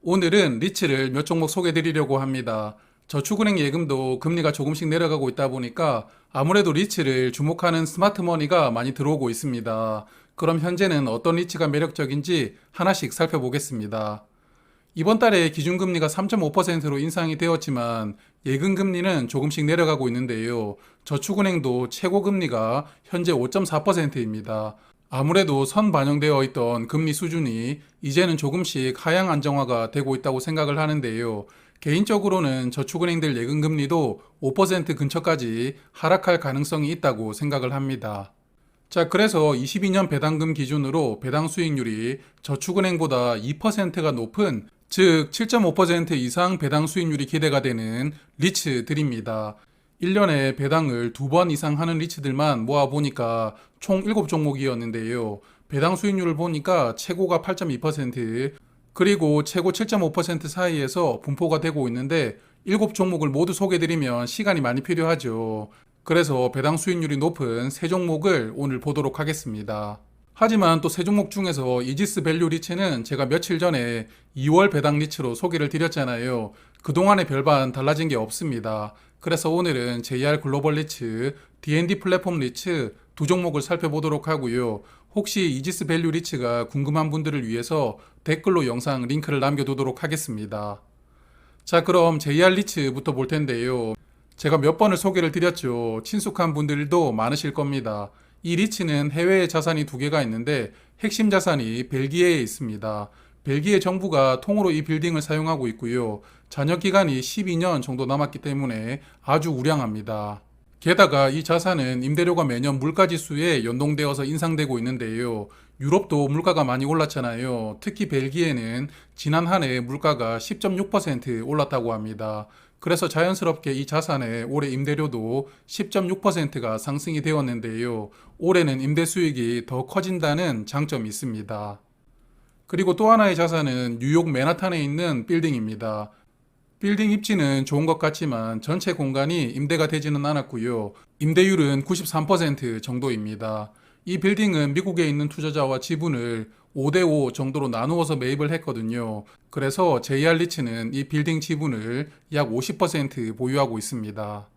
오늘은 리츠를 몇 종목 소개해 드리려고 합니다. 저축은행 예금도 금리가 조금씩 내려가고 있다 보니까 아무래도 리츠를 주목하는 스마트머니가 많이 들어오고 있습니다. 그럼 현재는 어떤 리츠가 매력적인지 하나씩 살펴보겠습니다. 이번 달에 기준금리가 3.5%로 인상이 되었지만 예금금리는 조금씩 내려가고 있는데요. 저축은행도 최고금리가 현재 5.4%입니다. 아무래도 선반영되어 있던 금리 수준이 이제는 조금씩 하향 안정화가 되고 있다고 생각을 하는데요. 개인적으로는 저축은행들 예금금리도 5% 근처까지 하락할 가능성이 있다고 생각을 합니다. 자, 그래서 22년 배당금 기준으로 배당 수익률이 저축은행보다 2%가 높은, 즉 7.5% 이상 배당 수익률이 기대가 되는 리츠들입니다. 1년에 배당을 2번 이상 하는 리츠들만 모아보니까 총 7종목이었는데요. 배당 수익률을 보니까 최고가 8.2%, 그리고 최고 7.5% 사이에서 분포가 되고 있는데 7종목을 모두 소개드리면 시간이 많이 필요하죠. 그래서 배당 수익률이 높은 3종목을 오늘 보도록 하겠습니다. 하지만 또 3종목 중에서 이지스 밸류 리츠는 제가 며칠 전에 2월 배당 리츠로 소개를 드렸잖아요. 그동안의 별반 달라진 게 없습니다. 그래서 오늘은 JR 글로벌 리츠, D&D 플랫폼 리츠 두 종목을 살펴보도록 하고요. 혹시 이지스 밸류 리츠가 궁금한 분들을 위해서 댓글로 영상 링크를 남겨두도록 하겠습니다. 자, 그럼 JR 리츠부터 볼 텐데요. 제가 몇 번을 소개를 드렸죠. 친숙한 분들도 많으실 겁니다. 이 리츠는 해외에 자산이 2개가 있는데 핵심 자산이 벨기에에 있습니다. 벨기에 정부가 통으로 이 빌딩을 사용하고 있고요. 잔여 기간이 12년 정도 남았기 때문에 아주 우량합니다. 게다가 이 자산은 임대료가 매년 물가지수에 연동되어서 인상되고 있는데요. 유럽도 물가가 많이 올랐잖아요. 특히 벨기에는 지난 한 해 물가가 10.6% 올랐다고 합니다. 그래서 자연스럽게 이 자산의 올해 임대료도 10.6%가 상승이 되었는데요. 올해는 임대 수익이 더 커진다는 장점이 있습니다. 그리고 또 하나의 자산은 뉴욕 맨하탄에 있는 빌딩입니다. 빌딩 입지는 좋은 것 같지만 전체 공간이 임대가 되지는 않았고요. 임대율은 93% 정도입니다. 이 빌딩은 미국에 있는 투자자와 지분을 5대5 정도로 나누어서 매입을 했거든요. 그래서 JR 리츠는 이 빌딩 지분을 약 50% 보유하고 있습니다.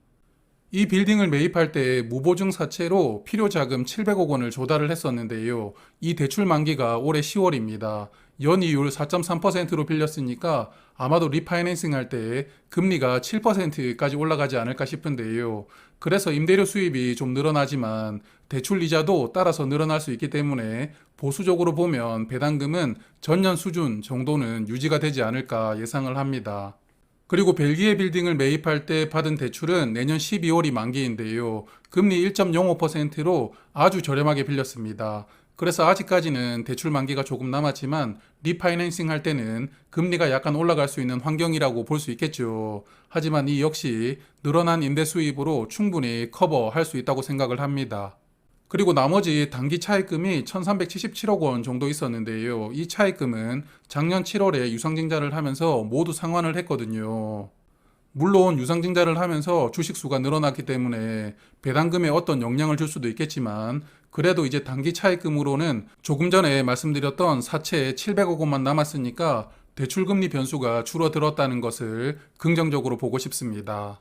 이 빌딩을 매입할 때 무보증 사채로 필요자금 700억 원을 조달을 했었는데요. 이 대출 만기가 올해 10월입니다. 연이율 4.3%로 빌렸으니까 아마도 리파이낸싱 할 때 금리가 7%까지 올라가지 않을까 싶은데요. 그래서 임대료 수입이 좀 늘어나지만 대출 이자도 따라서 늘어날 수 있기 때문에 보수적으로 보면 배당금은 전년 수준 정도는 유지가 되지 않을까 예상을 합니다. 그리고 벨기에 빌딩을 매입할 때 받은 대출은 내년 12월이 만기인데요. 금리 1.05%로 아주 저렴하게 빌렸습니다. 그래서 아직까지는 대출 만기가 조금 남았지만 리파이낸싱 할 때는 금리가 약간 올라갈 수 있는 환경이라고 볼 수 있겠죠. 하지만 이 역시 늘어난 임대 수입으로 충분히 커버할 수 있다고 생각을 합니다. 그리고 나머지 단기 차입금이 1377억 원 정도 있었는데요. 이 차입금은 작년 7월에 유상증자를 하면서 모두 상환을 했거든요. 물론 유상증자를 하면서 주식수가 늘어났기 때문에 배당금에 어떤 영향을 줄 수도 있겠지만 그래도 이제 단기 차입금으로는 조금 전에 말씀드렸던 사채 700억 원만 남았으니까 대출금리 변수가 줄어들었다는 것을 긍정적으로 보고 싶습니다.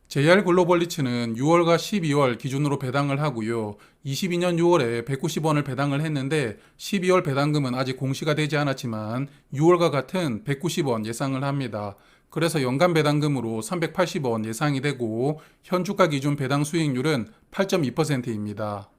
JR 글로벌 리츠는 6월과 12월 기준으로 배당을 하고요. 22년 6월에 190원을 배당을 했는데 12월 배당금은 아직 공시가 되지 않았지만 6월과 같은 190원 예상을 합니다. 그래서 연간 배당금으로 380원 예상이 되고 현주가 기준 배당 수익률은 8.2%입니다.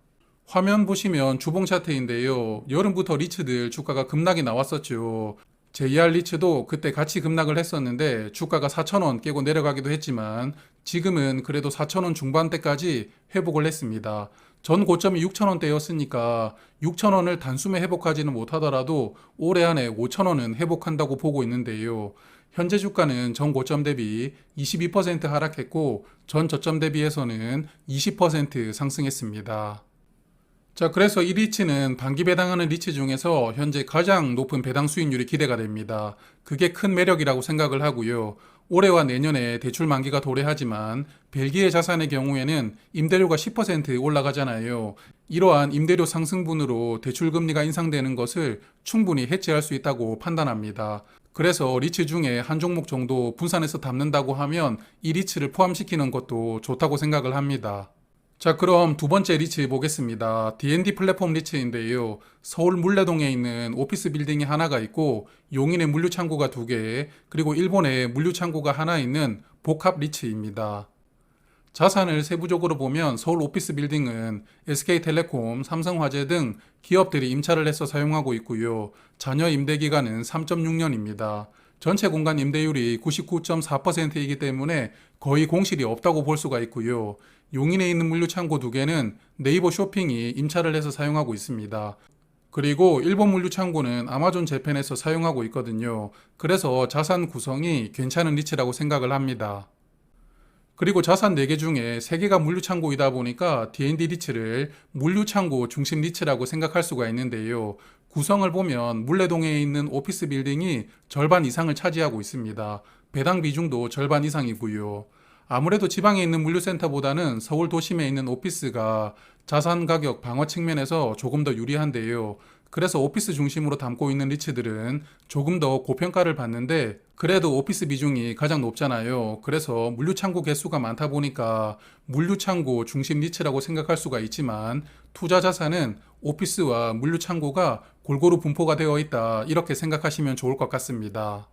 화면 보시면 주봉 차트인데요. 여름부터 리츠들 주가가 급락이 나왔었죠. JR 리츠도 그때 같이 급락을 했었는데 주가가 4,000원 깨고 내려가기도 했지만 지금은 그래도 4,000원 중반대까지 회복을 했습니다. 전 고점이 6,000원대였으니까 6,000원을 단숨에 회복하지는 못하더라도 올해 안에 5,000원은 회복한다고 보고 있는데요. 현재 주가는 전 고점 대비 22% 하락했고 전 저점 대비해서는 20% 상승했습니다. 자, 그래서 이 리츠는 단기 배당하는 리츠 중에서 현재 가장 높은 배당 수익률이 기대가 됩니다. 그게 큰 매력이라고 생각을 하고요. 올해와 내년에 대출 만기가 도래하지만 벨기에 자산의 경우에는 임대료가 10% 올라가잖아요. 이러한 임대료 상승분으로 대출 금리가 인상되는 것을 충분히 해지할 수 있다고 판단합니다. 그래서 리츠 중에 한 종목 정도 분산해서 담는다고 하면 이 리츠를 포함시키는 것도 좋다고 생각을 합니다. 자, 그럼 두 번째 리츠 보겠습니다. D&D 플랫폼 리츠인데요. 서울 물레동에 있는 오피스 빌딩이 하나가 있고 용인에 물류창고가 두 개, 그리고 일본에 물류창고가 하나 있는 복합 리츠입니다. 자산을 세부적으로 보면 서울 오피스 빌딩은 SK텔레콤, 삼성화재 등 기업들이 임차를 해서 사용하고 있고요. 잔여 임대 기간은 3.6년입니다. 전체 공간 임대율이 99.4%이기 때문에 거의 공실이 없다고 볼 수가 있고요. 용인에 있는 물류창고 두 개는 네이버 쇼핑이 임차를 해서 사용하고 있습니다. 그리고 일본 물류창고는 아마존 재팬에서 사용하고 있거든요. 그래서 자산 구성이 괜찮은 리츠라고 생각을 합니다. 그리고 자산 4개 중에 3개가 물류창고이다 보니까 D&D 리츠를 물류창고 중심 리츠라고 생각할 수가 있는데요. 구성을 보면 물레동에 있는 오피스 빌딩이 절반 이상을 차지하고 있습니다. 배당 비중도 절반 이상이고요. 아무래도 지방에 있는 물류센터보다는 서울 도심에 있는 오피스가 자산 가격 방어 측면에서 조금 더 유리한데요. 그래서 오피스 중심으로 담고 있는 리츠들은 조금 더 고평가를 받는데 그래도 오피스 비중이 가장 높잖아요. 그래서 물류창고 개수가 많다 보니까 물류창고 중심 리츠라고 생각할 수가 있지만 투자 자산은 오피스와 물류창고가 골고루 분포가 되어 있다. 이렇게 생각하시면 좋을 것 같습니다.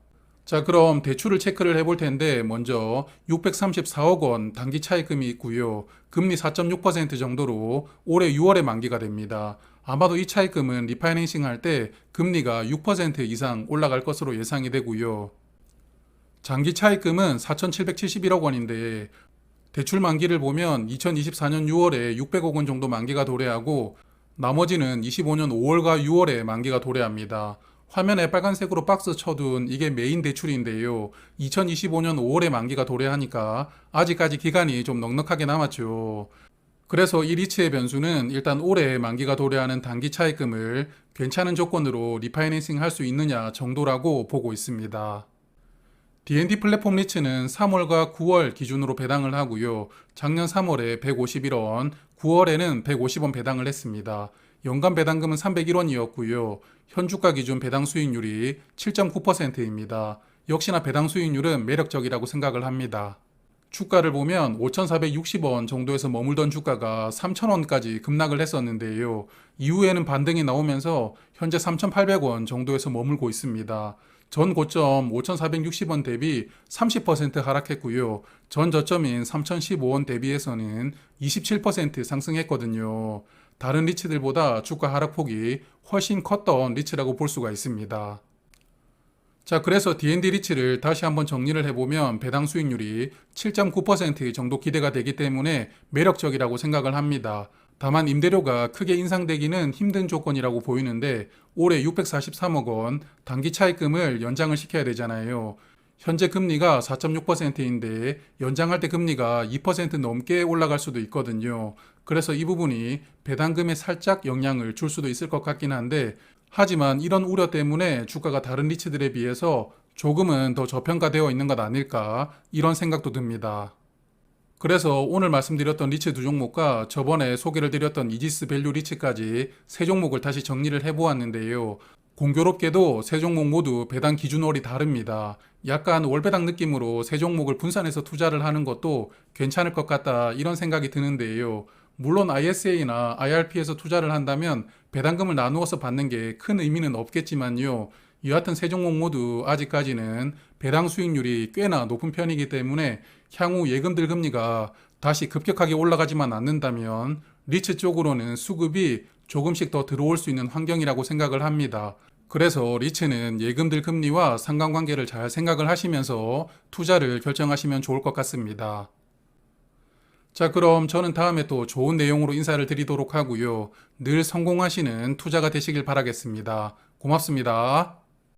자, 그럼 대출을 체크를 해볼 텐데 먼저 634억 원 단기 차입금이 있고요. 금리 4.6% 정도로 올해 6월에 만기가 됩니다. 아마도 이 차입금은 리파이낸싱 할 때 금리가 6% 이상 올라갈 것으로 예상이 되고요. 장기 차입금은 4,771억 원인데 대출 만기를 보면 2024년 6월에 600억 원 정도 만기가 도래하고 나머지는 25년 5월과 6월에 만기가 도래합니다. 화면에 빨간색으로 박스 쳐둔 이게 메인 대출인데요. 2025년 5월에 만기가 도래하니까 아직까지 기간이 좀 넉넉하게 남았죠. 그래서 이 리츠의 변수는 일단 올해 만기가 도래하는 단기 차입금을 괜찮은 조건으로 리파이낸싱 할 수 있느냐 정도라고 보고 있습니다. D&D 플랫폼 리츠는 3월과 9월 기준으로 배당을 하고요. 작년 3월에 151원, 9월에는 150원 배당을 했습니다. 연간 배당금은 301원이었고요. 현주가 기준 배당 수익률이 7.9%입니다. 역시나 배당 수익률은 매력적이라고 생각을 합니다. 주가를 보면 5,460원 정도에서 머물던 주가가 3,000원까지 급락을 했었는데요. 이후에는 반등이 나오면서 현재 3,800원 정도에서 머물고 있습니다. 전 고점 5,460원 대비 30% 하락했고요. 전 저점인 3,015원 대비해서는 27% 상승했거든요. 다른 리츠들보다 주가 하락폭이 훨씬 컸던 리츠라고 볼 수가 있습니다. 자, 그래서 D&D 리츠를 다시 한번 정리를 해보면 배당 수익률이 7.9% 정도 기대가 되기 때문에 매력적이라고 생각을 합니다. 다만 임대료가 크게 인상되기는 힘든 조건이라고 보이는데 올해 643억 원 단기 차입금을 연장을 시켜야 되잖아요. 현재 금리가 4.6%인데 연장할 때 금리가 2% 넘게 올라갈 수도 있거든요. 그래서 이 부분이 배당금에 살짝 영향을 줄 수도 있을 것 같긴 한데 하지만 이런 우려 때문에 주가가 다른 리츠들에 비해서 조금은 더 저평가되어 있는 것 아닐까 이런 생각도 듭니다. 그래서 오늘 말씀드렸던 리츠 두 종목과 저번에 소개를 드렸던 이지스 밸류 리츠까지 세 종목을 다시 정리를 해보았는데요. 공교롭게도 세 종목 모두 배당 기준월이 다릅니다. 약간 월배당 느낌으로 세 종목을 분산해서 투자를 하는 것도 괜찮을 것 같다 이런 생각이 드는데요. 물론 ISA나 IRP에서 투자를 한다면 배당금을 나누어서 받는 게 큰 의미는 없겠지만요. 여하튼 세 종목 모두 아직까지는 배당 수익률이 꽤나 높은 편이기 때문에 향후 예금들 금리가 다시 급격하게 올라가지만 않는다면 리츠 쪽으로는 수급이 조금씩 더 들어올 수 있는 환경이라고 생각을 합니다. 그래서 리츠는 예금들 금리와 상관관계를 잘 생각을 하시면서 투자를 결정하시면 좋을 것 같습니다. 자, 그럼 저는 다음에 또 좋은 내용으로 인사를 드리도록 하고요. 늘 성공하시는 투자가 되시길 바라겠습니다. 고맙습니다.